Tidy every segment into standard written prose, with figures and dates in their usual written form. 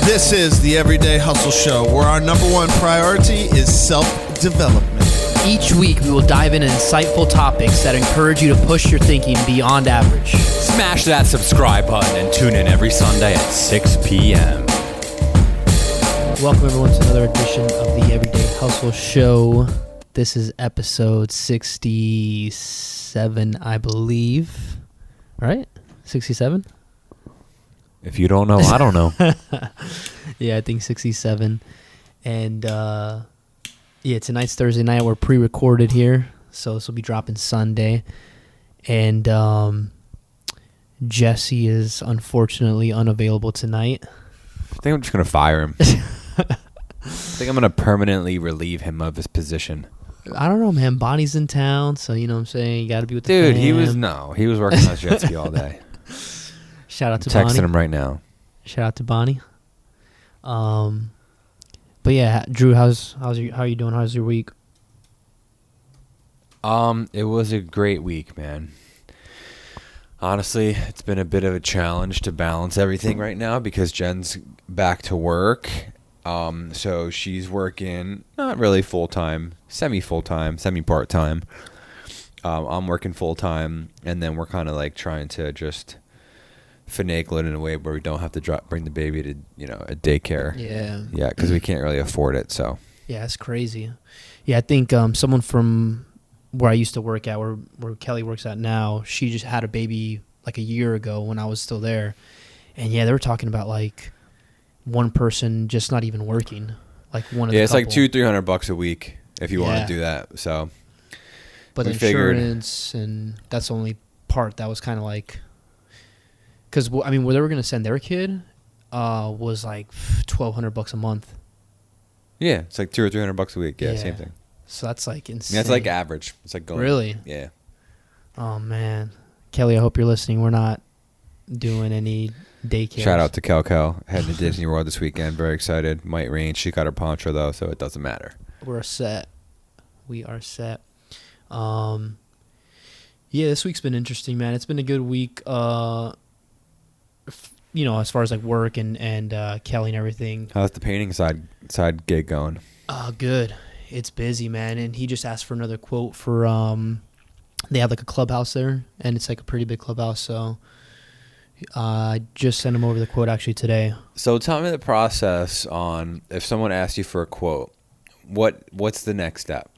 This is the Everyday Hustle Show, where our number one priority is self-development. Each week, we will dive into insightful topics that encourage you to push your thinking beyond average. Smash that subscribe button and tune in every Sunday at 6 p.m. Welcome, everyone, to another edition of the Everyday Hustle Show. This is episode 67, I believe. Right? 67? If you don't know, I don't know. Yeah, I think 67. And tonight's Thursday night. We're pre-recorded here, so this will be dropping Sunday. And Jesse is unfortunately unavailable tonight. I think I'm just going to fire him. I think I'm going to permanently relieve him of his position. I don't know, man. Bonnie's in town, so you know what I'm saying? You got to be with the Dude, fam. he was working on jet ski all day. Shout out to I'm texting Bonnie. him right now. Shout out to Bonnie. But yeah, Drew, how are you doing? How's your week? It was a great week, man. Honestly, it's been a bit of a challenge to balance everything right now because Jen's back to work. So she's working not really full-time, semi-full-time, semi-part-time. I'm working full-time, and then we're kind of like trying to just finagle it in a way where we don't have to bring the baby to, a daycare. Yeah. Yeah, because we can't really afford it, so. Yeah, it's crazy. Yeah, I think someone from where I used to work at, where Kelly works at now, she just had a baby like a year ago when I was still there. And yeah, they were talking about like one person just not even working. Like one of the it's couple. like $200-300 a week if you want to do that, so. But we insurance, and that's the only part that was kind of like, because I mean, where they were gonna send their kid was like $1,200 a month. Yeah, it's like $200 or $300 a week. Yeah, same thing. So that's like insane. Yeah, it's like average. It's like going. Really? Yeah. Oh man, Kelly, I hope you're listening. We're not doing any daycare. Shout out to Kel. Heading to Disney World this weekend. Very excited. Might rain. She got her poncho though, so it doesn't matter. We're set. We are set. Yeah, this week's been interesting, man. It's been a good week. As far as like work and Kelly and everything. How's the painting side gig going? Good. It's busy, man. And he just asked for another quote for they have like a clubhouse there, and it's like a pretty big clubhouse. So I just sent him over the quote actually today. So tell me the process on if someone asks you for a quote, what's the next step?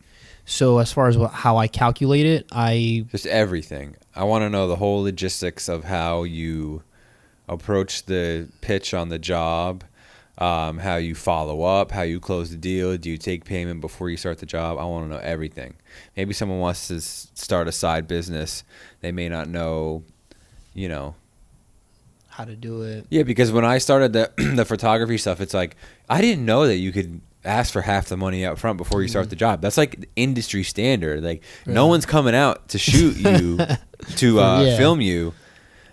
So as far as how I calculate it, just everything. I want to know the whole logistics of how you approach the pitch on the job, how you follow up, how you close the deal. Do you take payment before you start the job? I want to know everything. Maybe someone wants to start a side business. They may not know, how to do it. Yeah, because when I started the photography stuff, it's like I didn't know that you could ask for half the money up front before you start the job. That's like industry standard. Like no one's coming out to shoot you to film you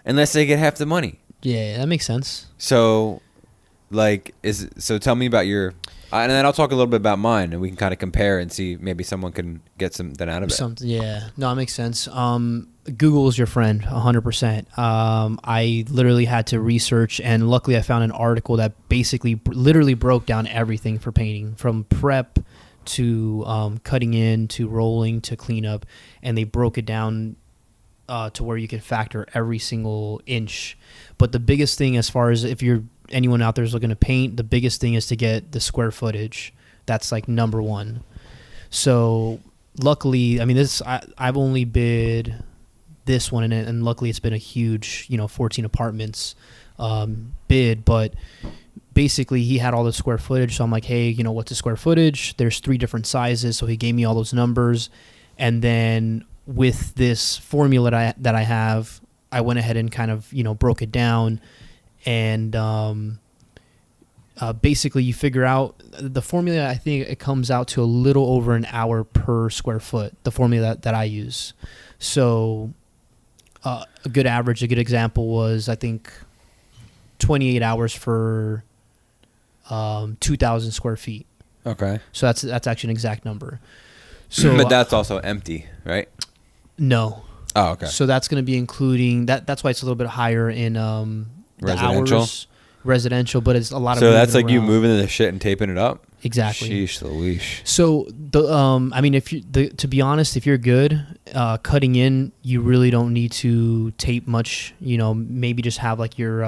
unless they get half the money. Yeah, that makes sense. So tell me about your and then I'll talk a little bit about mine, and we can kind of compare and see maybe someone can get something out of it. Yeah. No, it makes sense. Google is your friend, 100%. I literally had to research, and luckily I found an article that basically literally broke down everything for painting, from prep to cutting in to rolling to cleanup, and they broke it down to where you can factor every single inch. But the biggest thing, as far as if anyone out there is looking to paint, the biggest thing is to get the square footage. That's like number one. So luckily, I mean, I've only bid this one, and luckily it's been a huge 14 apartments bid. But basically he had all the square footage, so I'm like, hey, what's the square footage? There's 3 different sizes, so he gave me all those numbers. And then with this formula that I have, I went ahead and kind of broke it down. And basically you figure out the formula. I think it comes out to a little over an hour per square foot, the formula that I use. So a good example was, I think, 28 hours for 2,000 square feet. Okay. So that's actually an exact number. So, but that's also empty, right? No. Oh, okay. So that's going to be including that. That's why it's a little bit higher in the residential hours. residential, but it's a lot of. So that's like you around. moving the shit and taping it up. Exactly. Sheesh, Louise. So I mean, to be honest, if you're good, cutting in, you really don't need to tape much. You know, maybe just have like your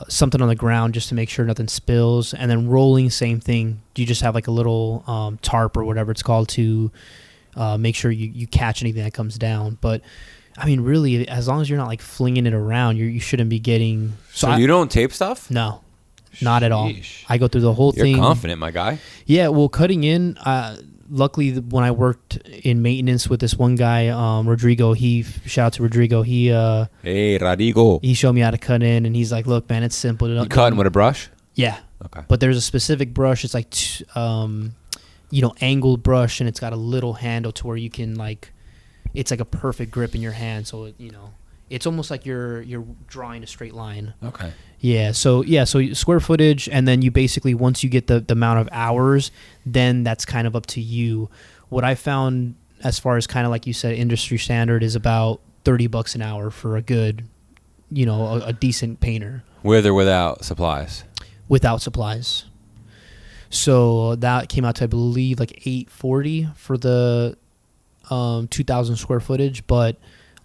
something on the ground just to make sure nothing spills, and then rolling, same thing. You just have like a little tarp or whatever it's called to make sure you catch anything that comes down. But I mean, really, as long as you're not like flinging it around, you shouldn't be getting. So you don't tape stuff? No. Not at all. Sheesh. I go through the whole thing. You're confident, my guy. Yeah, well, cutting in, luckily when I worked in maintenance with this one guy, Rodrigo, shout out to Rodrigo. Hey, Rodrigo. He showed me how to cut in, and he's like, look, man, it's simple. You cutting with a brush? Yeah. Okay. But there's a specific brush. It's like, angled brush, and it's got a little handle to where you can like, it's like a perfect grip in your hand. So, it's almost like you're drawing a straight line. Okay. Yeah. So square footage, and then you basically, once you get the amount of hours, then that's kind of up to you. What I found, as far as kind of like you said, industry standard is about $30 an hour for a good, a decent painter. With or without supplies? Without supplies. So that came out to, I believe, like $840 for the 2,000 square footage, but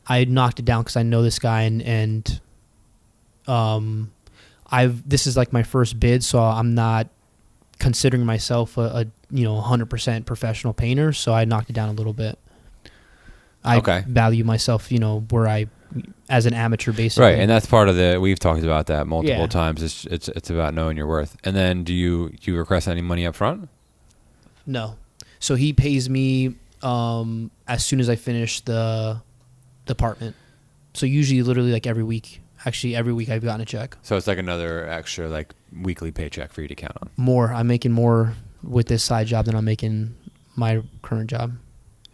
I knocked it down because I know this guy, and this is like my first bid, so I'm not considering myself a 100% professional painter, so I knocked it down a little bit. I value myself, where I, as an amateur, basically. Right, and that's part of we've talked about that multiple times. It's about knowing your worth. And then do you request any money up front? No. So he pays me as soon as I finish the department. So usually, literally, like every week. Actually, every week I've gotten a check. So it's like another extra like weekly paycheck for you to count on. More. I'm making more with this side job than I'm making my current job.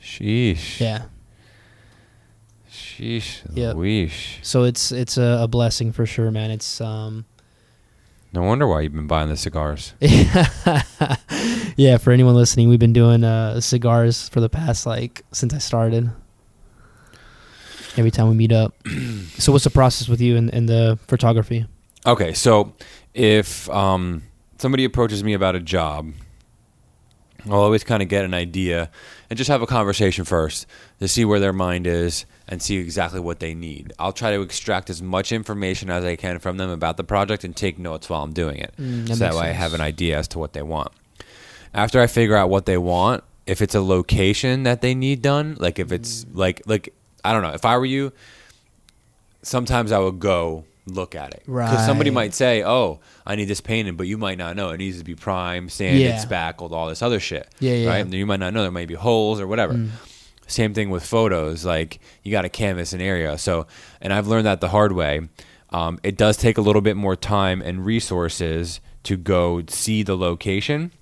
Sheesh. Yeah. Sheesh. Yep. Weesh. So it's a blessing for sure, man. It's No wonder why you've been buying the cigars. Yeah, for anyone listening, we've been doing cigars for the past, since I started. Every time we meet up. So what's the process with you in the photography? Okay, so if somebody approaches me about a job, I'll always kind of get an idea and just have a conversation first to see where their mind is and see exactly what they need. I'll try to extract as much information as I can from them about the project and take notes while I'm doing it. So that way I have an idea as to what they want. After I figure out what they want, if it's a location that they need done, like if it's like I don't know. If I were you, sometimes I would go look at it. Right. Because somebody might say, oh, I need this painted, but you might not know. It needs to be primed, sanded, Yeah. spackled, all this other shit. Yeah. Right? And you might not know. There might be holes or whatever. Same thing with photos. Like, you got to canvas an area. So, and I've learned that the hard way. It does take a little bit more time and resources to go see the location,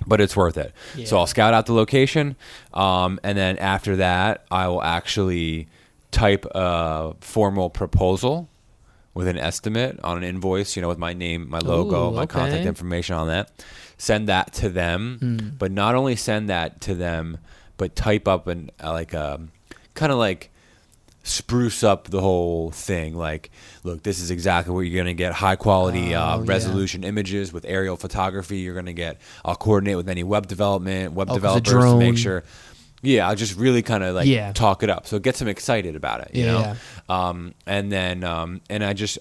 but it's worth it. Yeah. So I'll scout out the location, and then after that, I will actually type a formal proposal with an estimate on an invoice, with my name, my logo, my contact information on that. Send that to them, but not only send that to them, but type up kind of like spruce up the whole thing. Like, look, this is exactly what you're going to get. High quality resolution images with aerial photography. You're going to get, I'll coordinate with any web developers to make sure. Yeah, I'll just really kind of talk it up. So it gets them excited about it, you know? And then, and I just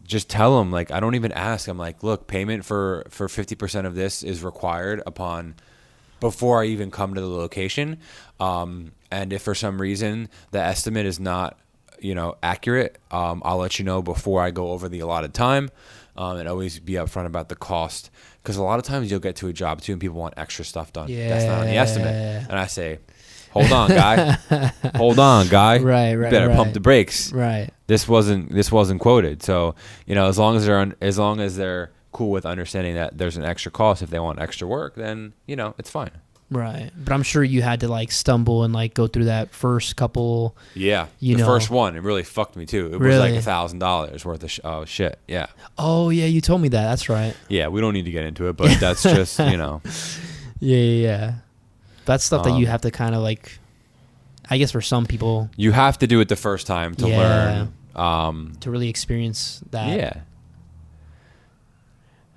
just tell them, I don't even ask. I'm like, look, payment for 50% of this is required before I even come to the location. And if for some reason the estimate is not, accurate, I'll let you know before I go over the allotted time, and always be upfront about the cost. Because a lot of times you'll get to a job too and people want extra stuff done. Yeah. That's not on the estimate. And I say, hold on, guy. Hold on, guy. Right. You better pump the brakes. Right. This wasn't quoted. So, as long as they're cool with understanding that there's an extra cost if they want extra work, then, it's fine. Right. But I'm sure you had to stumble and go through that first couple. Yeah. The first one, it really fucked me too. It was like $1,000 worth of shit. Yeah. Oh yeah, you told me that. That's right. Yeah, we don't need to get into it, but that's just, Yeah. That's stuff that you have to kind of I guess for some people. You have to do it the first time to learn To really experience that. Yeah.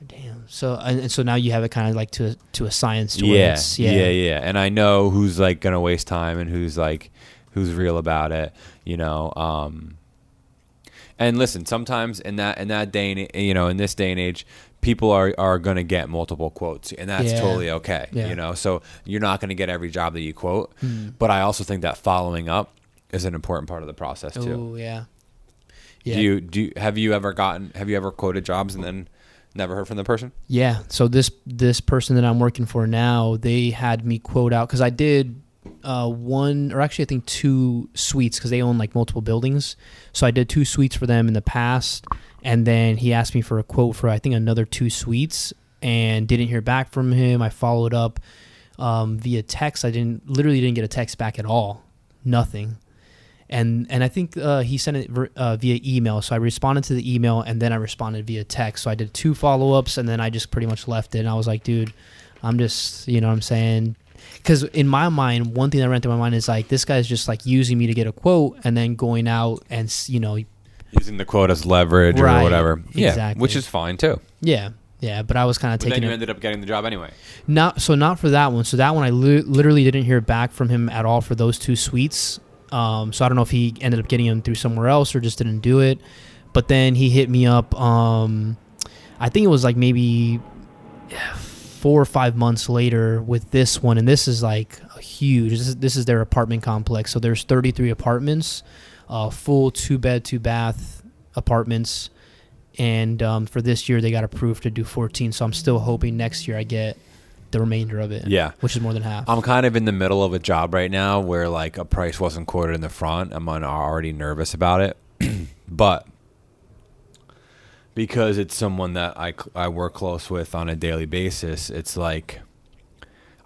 Damn. So and so now you have it kind of like to a science. To Yeah. where Yeah. And I know who's like gonna waste time and who's real about it, And listen, sometimes in that day and in this day and age, people are gonna get multiple quotes, and that's totally okay. Yeah. So you're not gonna get every job that you quote, but I also think that following up is an important part of the process too. Oh yeah. Have you ever quoted jobs and then never heard from the person? Yeah. So this person that I'm working for now, they had me quote out because I did one, or actually I think 2 suites, because they own like multiple buildings. So I did 2 suites for them in the past, and then he asked me for a quote for I think another 2 suites, and didn't hear back from him. I followed up via text. I literally didn't get a text back at all, nothing. And I think he sent it via email. So I responded to the email, and then I responded via text. So I did 2 follow-ups, and then I just pretty much left it. And I was like, dude, I'm just, you know what I'm saying? Because in my mind, one thing that ran through my mind is like, this guy's just like using me to get a quote and then going out and, using the quote as leverage or whatever. Yeah, exactly. which is fine too. Yeah. But I was kind of taking. Then you ended up getting the job anyway. Not for that one. So that one I literally didn't hear back from him at all for those 2 suites. So I don't know if he ended up getting them through somewhere else or just didn't do it. But then he hit me up. I think it was like maybe 4 or 5 months later with this one, and this is like huge. This is their apartment complex. So there's 33 apartments, full 2-bed, 2-bath apartments, and for this year they got approved to do 14. So I'm still hoping next year I get the remainder of it. Yeah, which is more than half. I'm kind of in the middle of a job right now where like a price wasn't quoted in the front. I'm already nervous about it, but because it's someone that I work close with on a daily basis, it's like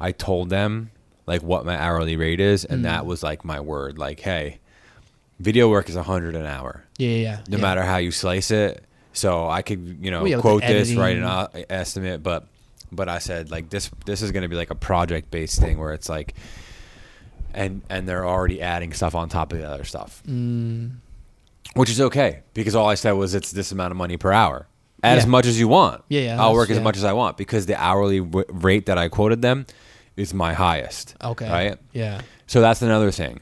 I told them like what my hourly rate is, and that was like my word. Like, hey, video work is $100 an hour. Yeah. No matter how you slice it. So I could quote this, write an estimate, but I said like this is going to be like a project based thing where it's like, and they're already adding stuff on top of the other stuff. Which is okay, because all I said was it's this amount of money per hour. As much as you want. I'll work as much as I want, because the hourly rate that I quoted them is my highest. Okay. Right? Yeah. So that's another thing.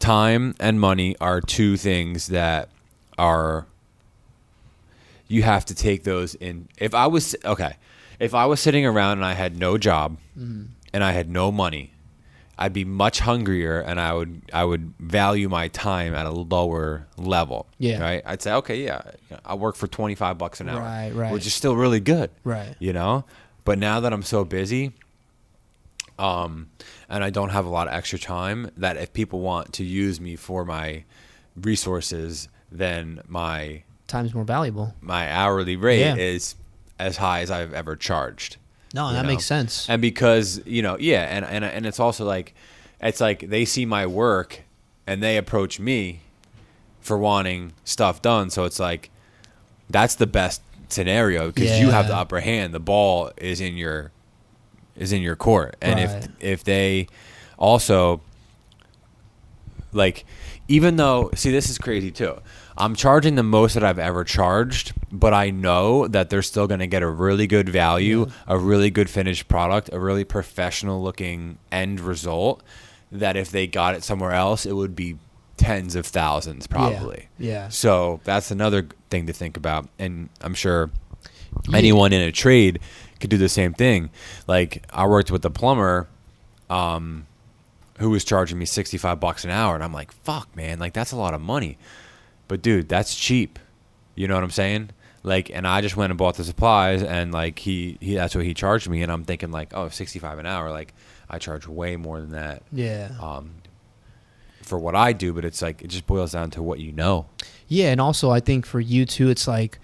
Time and money are 2 things that are, you have to take those in. If I was sitting around and I had no job and I had no money, I'd be much hungrier, and I would value my time at a lower level. Yeah. Right. I'd say, okay, I work for $25 an hour. Right. Which is still really good. Right. But now that I'm so busy, and I don't have a lot of extra time, that if people want to use me for my resources, then my time's more valuable. My hourly rate is as high as I've ever charged. No, that makes sense. And because, and it's also like, it's like they see my work and they approach me for wanting stuff done. So it's like, that's the best scenario, because you have the upper hand. The ball is in your court. And if they also, like, even though, see, this is crazy too. I'm charging the most that I've ever charged, but I know that they're still going to get a really good value, a really good finished product, a really professional looking end result, that if they got it somewhere else, it would be tens of thousands probably. Yeah. So that's another thing to think about. And I'm sure anyone in a trade could do the same thing. Like, I worked with a plumber, who was charging me $65 an hour. And I'm like, fuck, man, like, that's a lot of money. But dude, that's cheap. You know what I'm saying? Like, and I just went and bought the supplies, and like he that's what he charged me. And I'm thinking like, oh, $65 an hour. Like, I charge way more than that. Yeah. For what I do, but it's like, it just boils down to what you know. Yeah, and also I think for you too, it's like,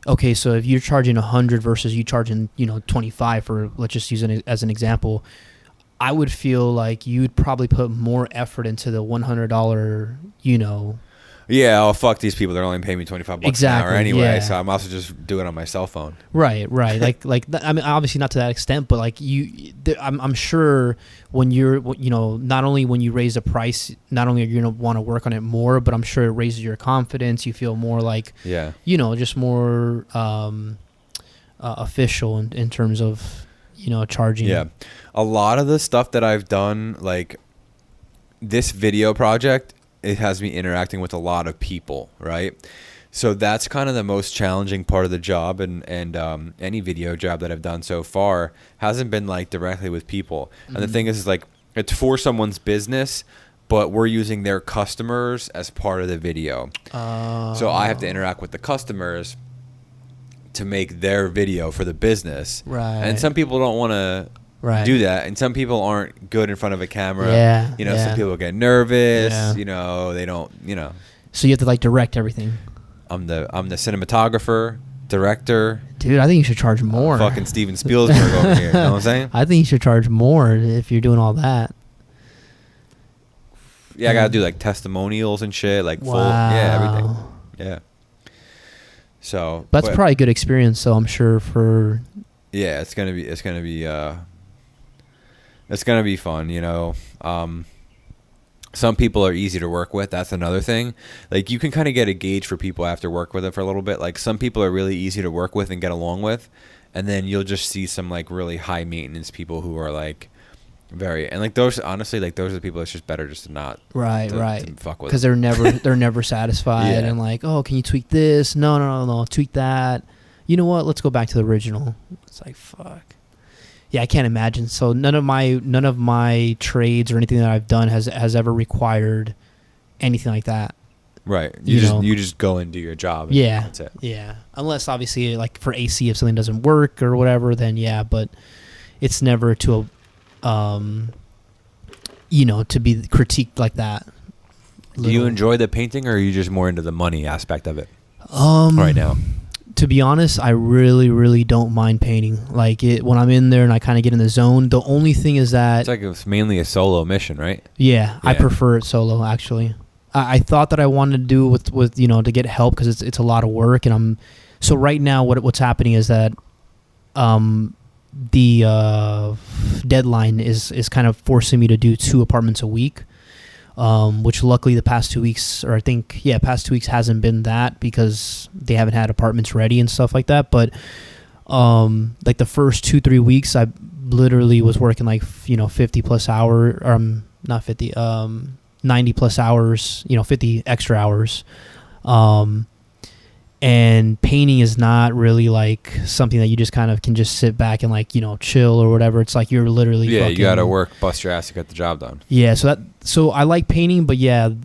okay, so if you're charging 100 versus you charging 25, for, let's just use it as an example, I would feel like you'd probably put more effort into the $100, Yeah, oh fuck these people. They're only paying me $25 an hour Exactly, anyway, yeah. so I'm also just doing it on my cell phone. Right. I mean, obviously not to that extent, but like I'm sure when you're, not only when you raise the price, not only are you gonna want to work on it more, but I'm sure it raises your confidence. You feel more like, just more official in terms of, charging. Yeah, a lot of the stuff that I've done, like this video project, it has me interacting with a lot of people, right? So that's kind of the most challenging part of the job, and any video job that I've done so far hasn't been like directly with people. And the thing is like it's for someone's business, but we're using their customers as part of the video. So I have to interact with the customers to make their video for the business. Right. And some people don't want to do that, and some people aren't good in front of a camera. Some people get nervous. They don't. So you have to like direct everything. I'm the cinematographer, director. Dude, I think you should charge more. Fucking Steven Spielberg over here. You know what I'm saying? I think you should charge more if you're doing all that. Yeah, I gotta do like testimonials and shit, like full, everything. Yeah. So that's probably a good experience. So I'm sure for. Yeah, it's gonna be fun. Some people are easy to work with. That's another thing. Like you can kind of get a gauge for people after work with them for a little bit. Like some people are really easy to work with and get along with, and then you'll just see some like really high maintenance people who are like and like those. Honestly, like those are the people that's just better just to not to fuck with, because they're never satisfied and like, oh, can you tweak this? No, tweak that. You know what? Let's go back to the original. It's like fuck. Yeah, I can't imagine. So none of my trades or anything that I've done has ever required anything like that. Right. You just go and do your job. And that's it. Yeah. Unless obviously like for AC, if something doesn't work or whatever, then yeah. But it's never to to be critiqued like that. Do you enjoy the painting, or are you just more into the money aspect of it right now? To be honest, I really, really don't mind painting. Like when I'm in there and I kind of get in the zone. The only thing is that it's mainly a solo mission, right? Yeah, I prefer it solo. Actually, I thought that I wanted to do it with to get help because it's a lot of work, and so right now what's happening is that the deadline is kind of forcing me to do 2 apartments a week. Which luckily the past 2 weeks, or I think, past 2 weeks hasn't been that because they haven't had apartments ready and stuff like that. But, like the first 2-3 weeks, I literally was working like, 50 plus hour, not 50, 90 plus hours, 50 extra hours. And painting is not really like something that you just kind of can just sit back and like, chill or whatever. It's like you're literally you got to work, bust your ass to get the job done. Yeah, so I like painting, but the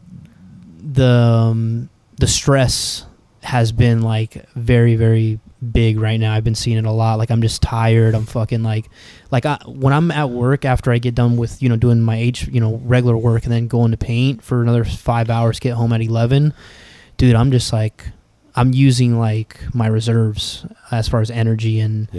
stress has been like very, very big right now. I've been seeing it a lot. Like I'm just tired. I'm fucking when I'm at work after I get done with, doing my regular work and then going to paint for another 5 hours, get home at 11, dude, I'm just like, I'm using like my reserves as far as energy, and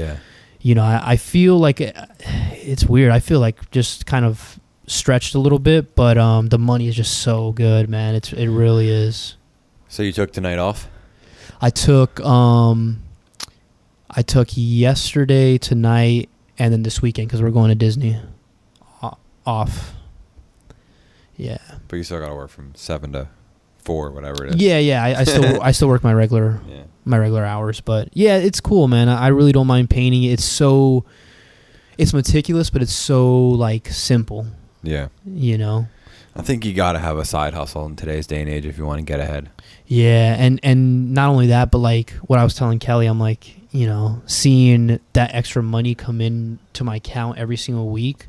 I feel like it's weird. I feel like just kind of stretched a little bit, but the money is just so good, man. It really is. So you took tonight off? I took yesterday, tonight, and then this weekend because we're going to Disney. Off. Yeah. But you still got to work from 7 to 4, whatever it is. Yeah. I still work my regular hours, but yeah, it's cool, man. I really don't mind painting. It's meticulous, but it's so like simple. Yeah. I think you got to have a side hustle in today's day and age if you want to get ahead. Yeah, and not only that, but like what I was telling Kelly, I'm like, seeing that extra money come in to my account every single week.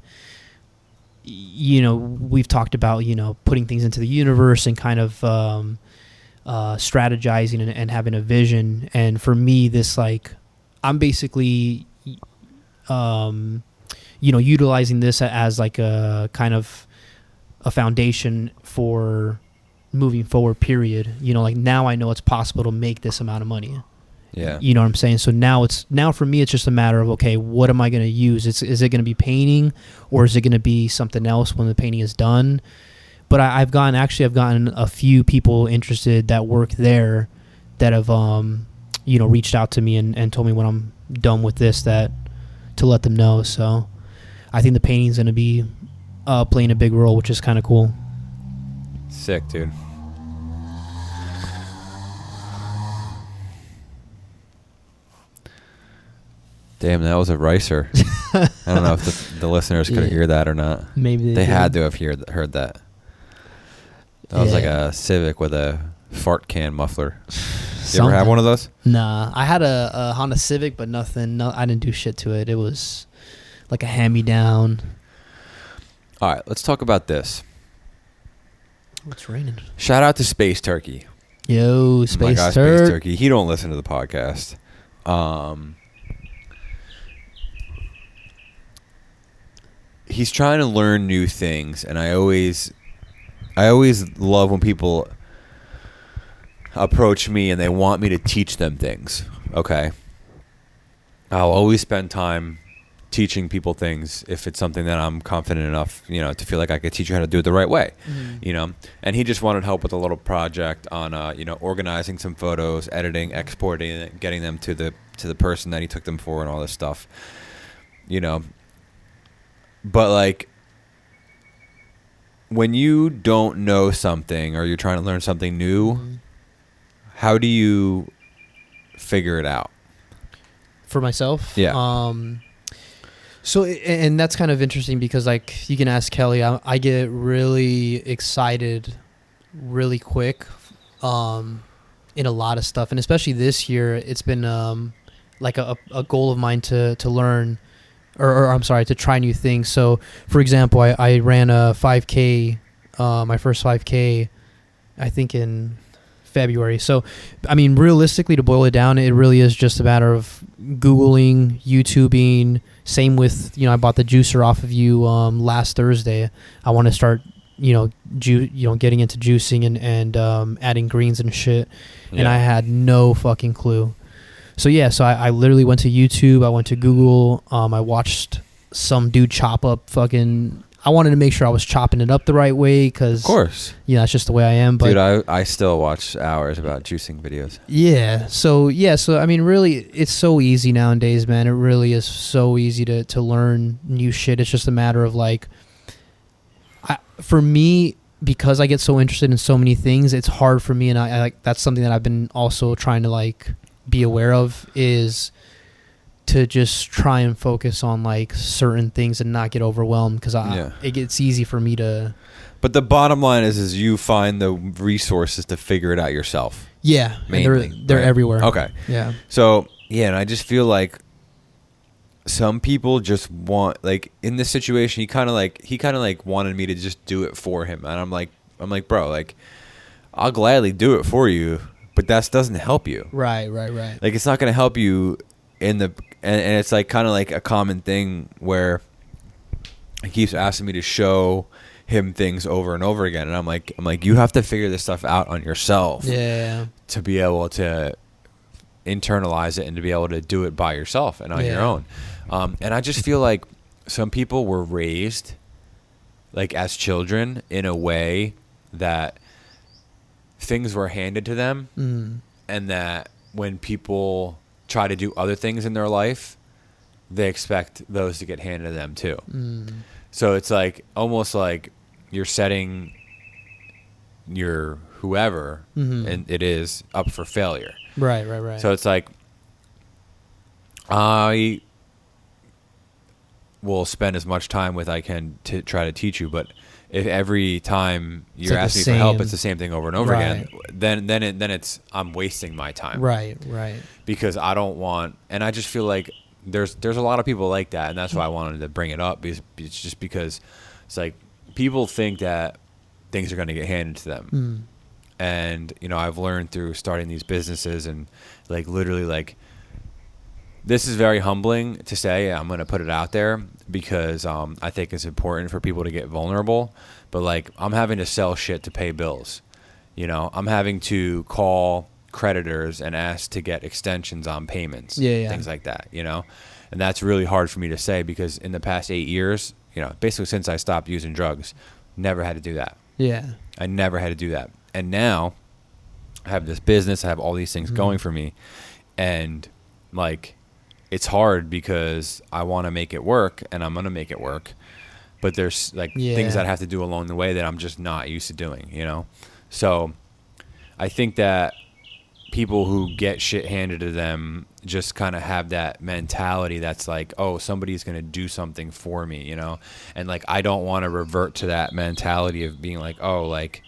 We've talked about, putting things into the universe and kind of strategizing and having a vision. And for me, this like, I'm basically, utilizing this as like a kind of a foundation for moving forward, period. Like now I know it's possible to make this amount of money. Yeah. You know what I'm saying? So now for me, it's just a matter of, okay, what am I going to use? Is it going to be painting, or is it going to be something else when the painting is done? But I've gotten a few people interested that work there that have reached out to me and told me when I'm done with this that to let them know. So I think the painting's going to be playing a big role, which is kind of cool. Sick, dude. Damn, that was a ricer. I don't know if the listeners could hear that or not. Maybe they had to have heard that. That was like a Civic with a fart can muffler. You ever have one of those? Nah, I had a Honda Civic, but nothing. No, I didn't do shit to it. It was like a hand-me-down. All right, let's talk about this. What's raining? Shout out to Space Turkey. Yo, Space My guy, Space Turkey. He don't listen to the podcast. He's trying to learn new things, and I always love when people approach me and they want me to teach them things. Okay, I'll always spend time teaching people things if it's something that I'm confident enough, to feel like I could teach you how to do it the right way. And he just wanted help with a little project on, organizing some photos, editing, exporting it, getting them to the person that he took them for, and all this stuff. But like, when you don't know something or you're trying to learn something new, how do you figure it out? For myself? Yeah. So, and that's kind of interesting because, like, you can ask Kelly. I get really excited really quick in a lot of stuff. And especially this year, it's been like a goal of mine to learn or I'm sorry, to try new things. So, for example, I ran a 5K, my first 5K, I think in February. So, I mean, realistically, to boil it down, it really is just a matter of Googling, YouTubing. Same with, I bought the juicer off of you last Thursday. I want to start, getting into juicing and adding greens and shit. Yeah. And I had no fucking clue. So I literally went to YouTube. I went to Google. I watched some dude chop up fucking. I wanted to make sure I was chopping it up the right way because, of course, that's just the way I am. But dude, I still watch hours about juicing videos. Yeah. So I mean, really, it's so easy nowadays, man. It really is so easy to learn new shit. It's just a matter of like, for me, because I get so interested in so many things, it's hard for me, and I like that's something that I've been also trying to like be aware of is to just try and focus on like certain things and not get overwhelmed because it gets easy for me to. But the bottom line is you find the resources to figure it out yourself. Yeah, mainly, they're everywhere. Okay. Yeah. So and I just feel like some people just want, like, in this situation, he kind of like wanted me to just do it for him, and I'm like, bro, like, I'll gladly do it for you, but that doesn't help you. Right. Like, it's not going to help you and it's like kind of like a common thing where he keeps asking me to show him things over and over again, and I'm like, you have to figure this stuff out on yourself. Yeah. To be able to internalize it and to be able to do it by yourself and on your own. And I just feel like some people were raised like as children in a way that things were handed to them, and that when people try to do other things in their life, they expect those to get handed to them too. So it's like almost like you're setting your whoever and it is up for failure. Right. So it's like, I will spend as much time with I can to try to teach you, but if every time you're like asking me for help, it's the same thing over and over again, then it's I'm wasting my time. Right. Because I don't want, and I just feel like there's a lot of people like that, and that's why I wanted to bring it up. Because it's just because it's like people think that things are going to get handed to them. And, I've learned through starting these businesses and like literally like, this is very humbling to say. I'm going to put it out there because I think it's important for people to get vulnerable. But like, I'm having to sell shit to pay bills. I'm having to call creditors and ask to get extensions on payments. Things like that, And that's really hard for me to say because in the past 8 years, basically since I stopped using drugs, never had to do that. Yeah. I never had to do that. And now I have this business. I have all these things going for me. And like, it's hard because I want to make it work, and I'm going to make it work. But there's like things that I have to do along the way that I'm just not used to doing, you know? So I think that people who get shit handed to them just kind of have that mentality that's like, oh, somebody's going to do something for me, you know? And like, I don't want to revert to that mentality of being like, oh, like,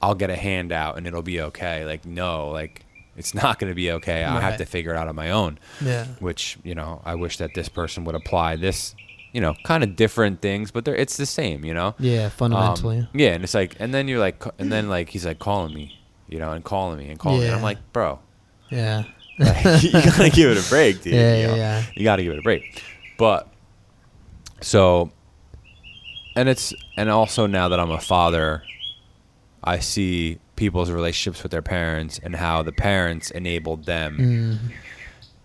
I'll get a handout and it'll be okay. Like, no, like, it's not going to be okay. I have to figure it out on my own. Yeah. Which, you know, I wish that this person would apply this, you know, kind of different things, but it's the same, you know? Yeah, fundamentally. Yeah, and it's like, and then you're like, and then like, he's like calling me, you know, and calling me. And I'm like, bro. Yeah. Like, you got to give it a break, dude. Yeah, you know? yeah. You got to give it a break. But, so, and also now that I'm a father, I see people's relationships with their parents and how the parents enabled them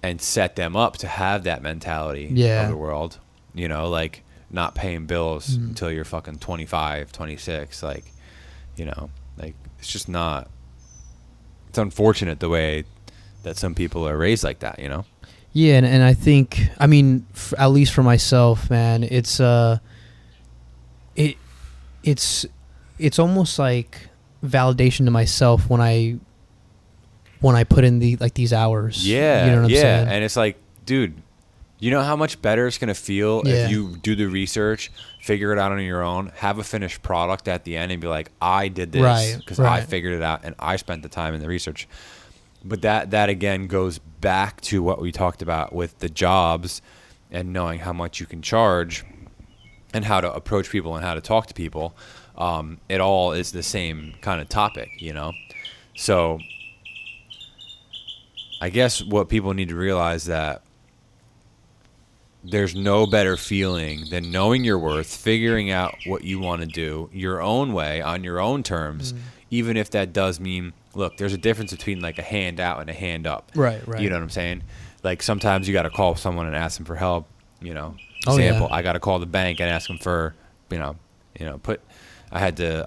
and set them up to have that mentality of the world, you know, like not paying bills until you're fucking 25, 26. Like, you know, like it's just not, it's unfortunate the way that some people are raised like that, you know? Yeah. And I think, I mean, at least for myself, man, it's almost like validation to myself when I put in these hours. Yeah. You know what I'm saying? And it's like, dude, you know how much better it's going to feel if you do the research, figure it out on your own, have a finished product at the end and be like, I did this because I figured it out and I spent the time in the research. But that again goes back to what we talked about with the jobs and knowing how much you can charge and how to approach people and how to talk to people. It all is the same kind of topic, you know? So I guess what people need to realize that there's no better feeling than knowing your worth, figuring out what you want to do your own way on your own terms, even if that does mean, look, there's a difference between like a hand out and a hand up. Right. You know what I'm saying? Like sometimes you got to call someone and ask them for help, you know? Example, I got to call the bank and ask them for, I had to,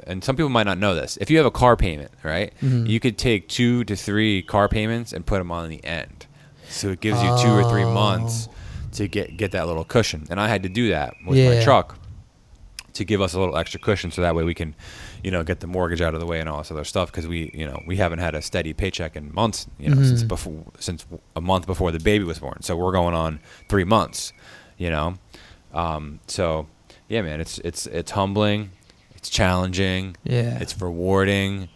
and some people might not know this. If you have a car payment, right, you could take 2 to 3 car payments and put them on the end. So it gives you 2 or 3 months to get that little cushion. And I had to do that with my truck to give us a little extra cushion so that way we can, you know, get the mortgage out of the way and all this other stuff because we haven't had a steady paycheck in months, you know, since a month before the baby was born. So we're going on 3 months, you know. So yeah, man, it's humbling, it's challenging, it's rewarding,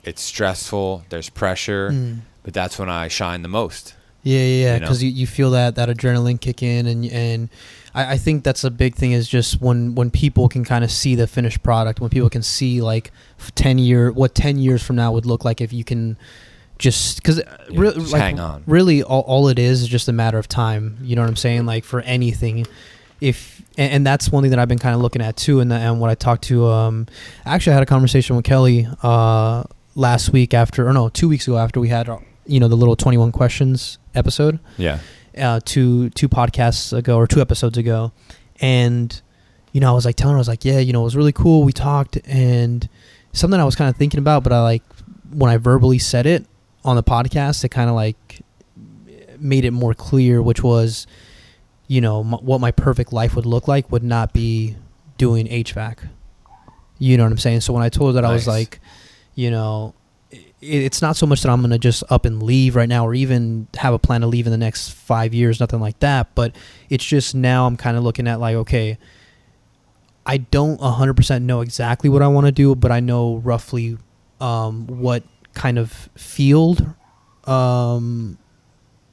it's stressful, there's pressure, but that's when I shine the most. Yeah, because you feel that adrenaline kick in, and I think that's a big thing is just when people can kind of see the finished product, when people can see like 10 years from now would look like if you can just, because hang on. Really all it is just a matter of time. You know what I'm saying? Like for anything, and that's one thing that I've been kind of looking at too, and what I talked to, actually I had a conversation with Kelly last week 2 weeks ago after we had the little 21 questions episode. Yeah. Two podcasts ago or 2 episodes ago. And, I was like telling her, I was like, yeah, it was really cool. We talked, and something I was kind of thinking about, but I like, when I verbally said it on the podcast, it kind of like made it more clear, which was, what my perfect life would look like would not be doing HVAC. You know what I'm saying? So when I told her that, I was like, it's not so much that I'm going to just up and leave right now or even have a plan to leave in the next 5 years, nothing like that. But it's just now I'm kind of looking at like, okay, I don't 100% know exactly what I want to do, but I know roughly what kind of field,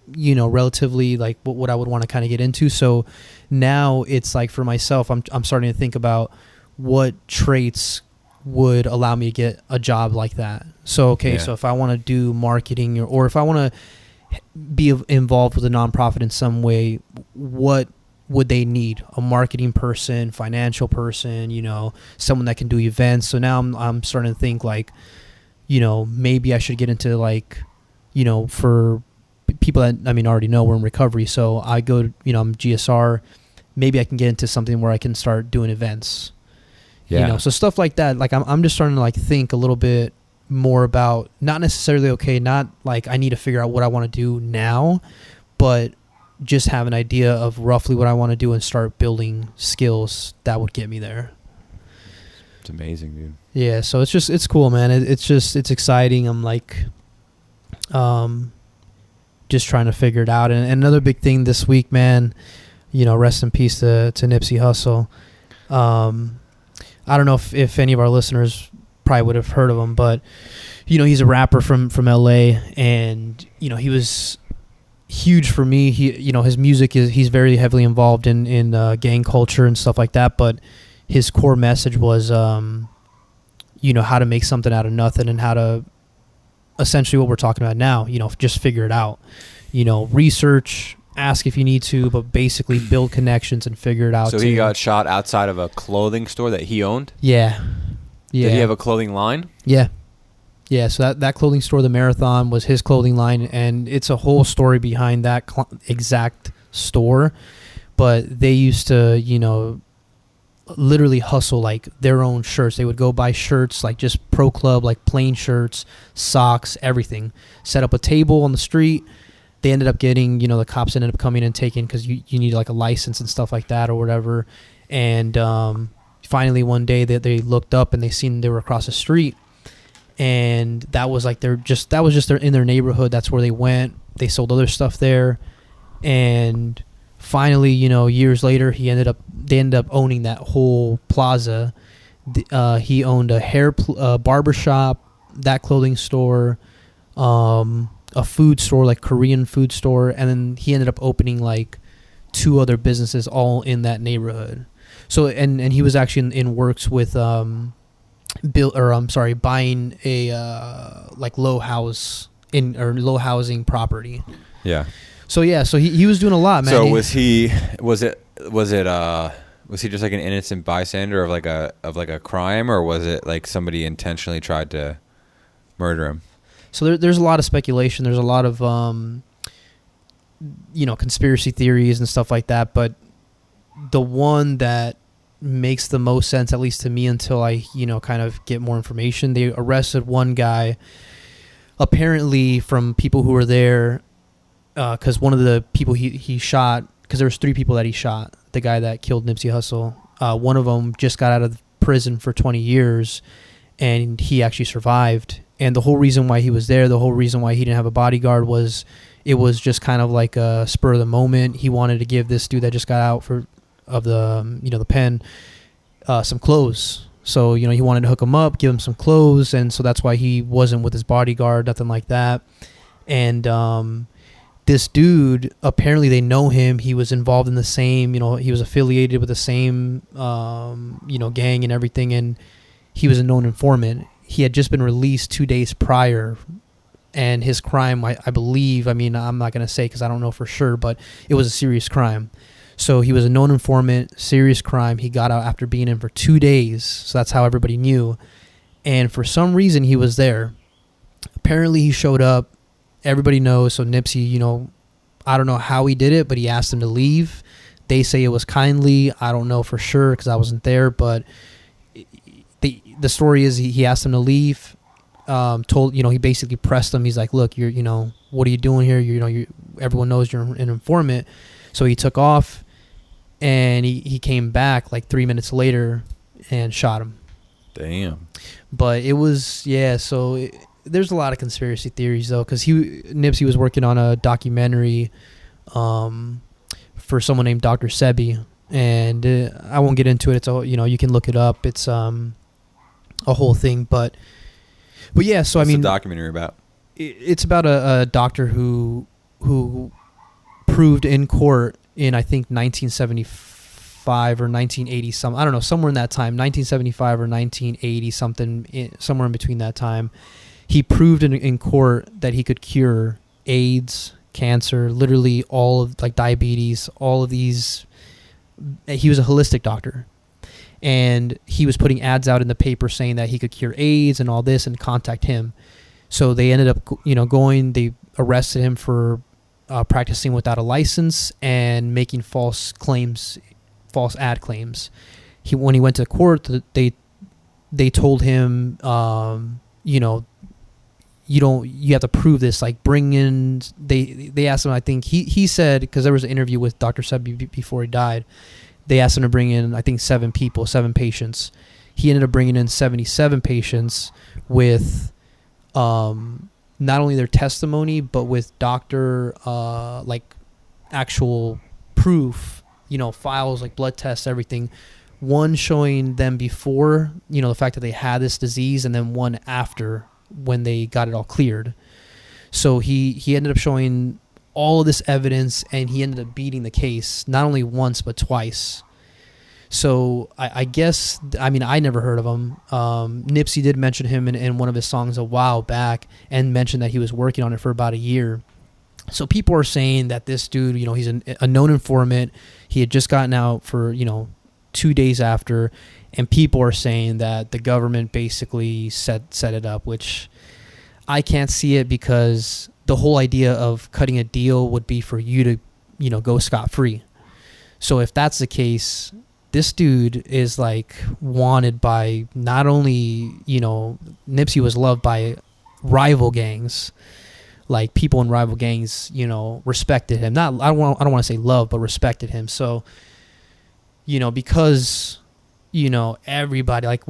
relatively like what I would want to kind of get into. So now it's like for myself, I'm starting to think about what traits would allow me to get a job like that. So, so if I want to do marketing or if I want to be involved with a nonprofit in some way, what would they need? A marketing person, financial person, someone that can do events. So now I'm starting to think like, maybe I should get into like, for people that, already know we're in recovery. So I go to, I'm GSR, maybe I can get into something where I can start doing events. Yeah. So stuff like that. Like I'm just starting to like think a little bit more about not necessarily not like I need to figure out what I want to do now, but just have an idea of roughly what I want to do and start building skills that would get me there. It's amazing, dude. Yeah, so it's cool, man. It's exciting. I'm like, just trying to figure it out. And another big thing this week, man, rest in peace to Nipsey Hussle. I don't know if any of our listeners probably would have heard of him, but he's a rapper from LA, and he was huge for me. His music he's very heavily involved in gang culture and stuff like that, but his core message was how to make something out of nothing, and how to essentially what we're talking about now, just figure it out. Research, ask if you need to, but basically build connections and figure it out. So he got shot outside of a clothing store that he owned? Yeah. Did he have a clothing line? Yeah. Yeah, so that clothing store, the Marathon, was his clothing line, and it's a whole story behind that exact store. But they used to, literally hustle like their own shirts. They would go buy shirts, like just Pro Club, like plain shirts, socks, everything. Set up a table on the street. They ended up getting, the cops ended up coming and taking, because you need like a license and stuff like that or whatever. And finally one day they looked up and they were across the street. And that was like in their neighborhood. That's where they went. They sold other stuff there. And finally, years later, they ended up owning that whole plaza. He owned a barber shop, that clothing store, a food store, like Korean food store, and then he ended up opening like 2 other businesses all in that neighborhood. So and he was actually in works with buying a like low housing property. Yeah. So he was doing a lot, man. So was he just like an innocent bystander of like a crime, or was it like somebody intentionally tried to murder him? So there's a lot of speculation. There's a lot of conspiracy theories and stuff like that. But the one that makes the most sense, at least to me, until I kind of get more information, they arrested one guy, apparently from people who were there, because one of the people he shot, because there was 3 people that he shot, the guy that killed Nipsey Hussle, one of them just got out of prison for 20 years, and he actually survived. And the whole reason why he was there, the whole reason why he didn't have a bodyguard, was it was just kind of like a spur of the moment. He wanted to give this dude that just got out of the pen some clothes. So he wanted to hook him up, give him some clothes, and so that's why he wasn't with his bodyguard, nothing like that. And this dude, apparently they know him. He was involved in the same, he was affiliated with the same gang and everything, and he was a known informant. He had just been released 2 days prior, and his crime, I believe, I'm not going to say because I don't know for sure, but it was a serious crime. So he was a known informant, serious crime. He got out after being in for 2 days, so that's how everybody knew. And for some reason, he was there. Apparently, he showed up. Everybody knows. So Nipsey, I don't know how he did it, but he asked him to leave. They say it was kindly. I don't know for sure because I wasn't there, but the story is he asked him to leave. He basically pressed him. He's like, look, what are you doing here? Everyone knows you're an informant. So he took off, and he came back like 3 minutes later and shot him. Damn. But it was, there's a lot of conspiracy theories though, because Nipsey was working on a documentary for someone named Dr. Sebi, and I won't get into it. It's all, you can look it up. It's a whole thing, but yeah. So What's the documentary about? It's about a doctor who proved in court in, I think, 1975 or 1980 something. I don't know, somewhere in that time, 1975 or 1980 something, somewhere in between that time. He proved in court that he could cure AIDS, cancer, literally all of, like, diabetes, all of these. He was a holistic doctor. And he was putting ads out in the paper saying that he could cure AIDS and all this, and contact him. So they ended up, they arrested him for practicing without a license and making false ad claims. When he went to court, they they told him, you know, you have to prove this, like bring in, they asked him, I think he said, because there was an interview with Dr. Sebi before he died, they asked him to bring in, I think 7 patients. He ended up bringing in 77 patients with not only their testimony, but with doctor like actual proof, you know, files like blood tests, everything. One showing them before, you know, the fact that they had this disease, and then one after, when they got it all cleared. So he ended up showing all of this evidence, and he ended up beating the case not only once but twice. So I guess, I mean, I never heard of him. Nipsey did mention him in one of his songs a while back, and mentioned that he was working on it for about a year. So people are saying that this dude, you know, he's a known informant. He had just gotten out for, you know, 2 days after, and people are saying that the government basically set it up, which I can't see it, because the whole idea of cutting a deal would be for you to, you know, go scot-free. So if that's the case, this dude is like wanted by, not only, you know, Nipsey was loved by rival gangs, like people in rival gangs, you know, respected him. I don't want to say love, but respected him. So, you know, because, you know, everybody, like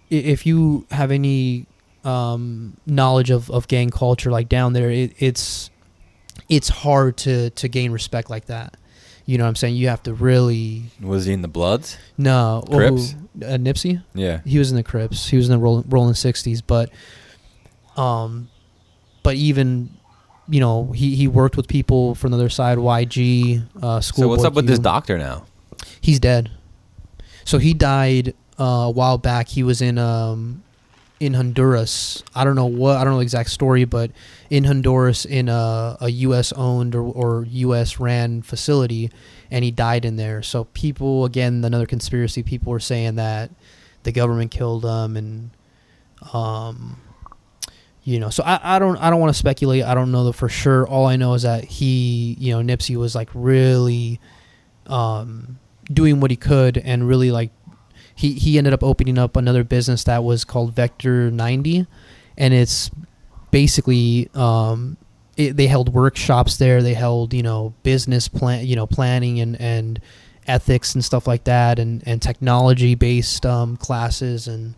if you have any knowledge of gang culture, like down there, it's hard to gain respect like that. You know what I'm saying? You have to really... Was he in the Bloods? No. Crips? Nipsey? Yeah. He was in the Crips. He was in the Rolling 60s. But even, you know, he worked with people from the other side, YG, Schoolboy. So what's up with this doctor now? He's dead. So he died a while back. He was in Honduras. I don't know the exact story, but in Honduras, in a U.S. owned or U.S. ran facility, and he died in there. So people, again, another conspiracy, people were saying that the government killed him, and you know. So I don't want to speculate. I don't know that for sure. All I know is that he, you know, Nipsey was like really doing what he could, and really like he ended up opening up another business that was called Vector 90, and it's basically they held workshops there. They held, you know, business planning and ethics and stuff like that, and technology based classes. And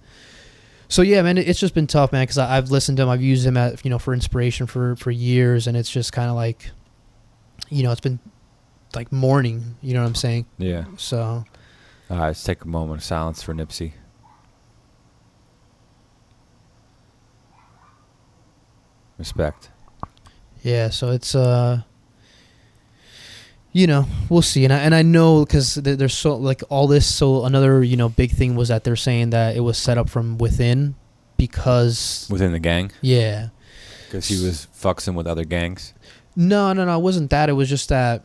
so yeah, man, it's just been tough, man, because I've listened to him. I've used him at, you know, for inspiration for years, and it's just kind of like, you know, it's been like mourning, you know what I'm saying? Yeah. So All right, let's take a moment of silence for Nipsey. Respect. yeah, so it's you know, we'll see. And I know, because there's so like all this. So another, you know, big thing was that they're saying that it was set up from within, because Within the gang? yeah, Because he was fucking with other gangs? no, it wasn't that. It was just that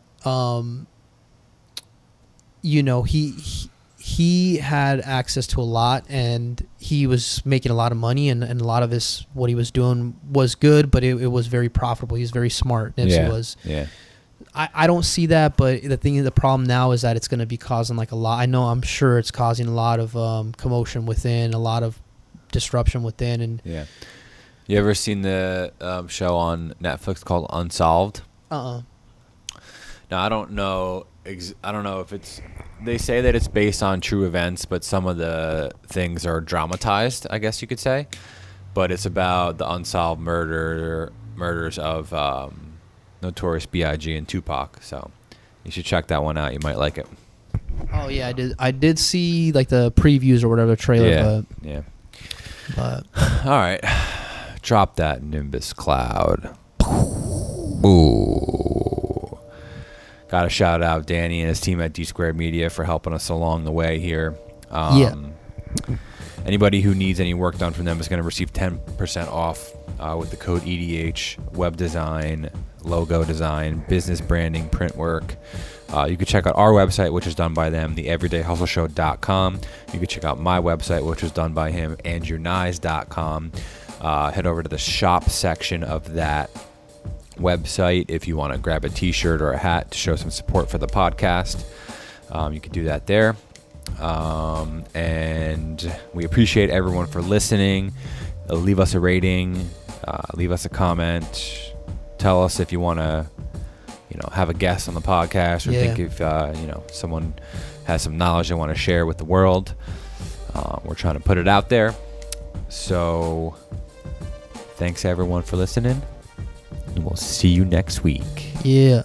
you know, he had access to a lot, and he was making a lot of money, and a lot of what he was doing was good, but it was very profitable. He was very smart. Nipsey was. Yeah. I don't see that, but the problem now is that it's going to be causing like a lot. I'm sure it's causing a lot of commotion within, a lot of disruption within. And Yeah. You ever seen the show on Netflix called Unsolved? Now, I don't know. I don't know if it's. They say that it's based on true events, but some of the things are dramatized, I guess you could say. But it's about the unsolved murders of Notorious B.I.G. and Tupac. So you should check that one out. You might like it. Oh yeah, I did see like the previews or whatever, the trailer. Yeah. But All right. Drop that Nimbus cloud. Ooh. Got to shout out Danny and his team at D Squared Media for helping us along the way here. Yeah. Anybody who needs any work done from them is going to receive 10% off with the code EDH. Web design, logo design, business branding, print work. You can check out our website, which is done by them, theeverydayhustleshow.com. You can check out my website, which was done by him, andrewnyes.com. Head over to the shop section of that website if you want to grab a t-shirt or a hat to show some support for the podcast. You can do that there. And we appreciate everyone for listening. Leave us a rating, leave us a comment, tell us if you want to, have a guest on the podcast, or think if, someone has some knowledge they want to share with the world. We're trying to put it out there. So thanks everyone for listening, and we'll see you next week. Yeah.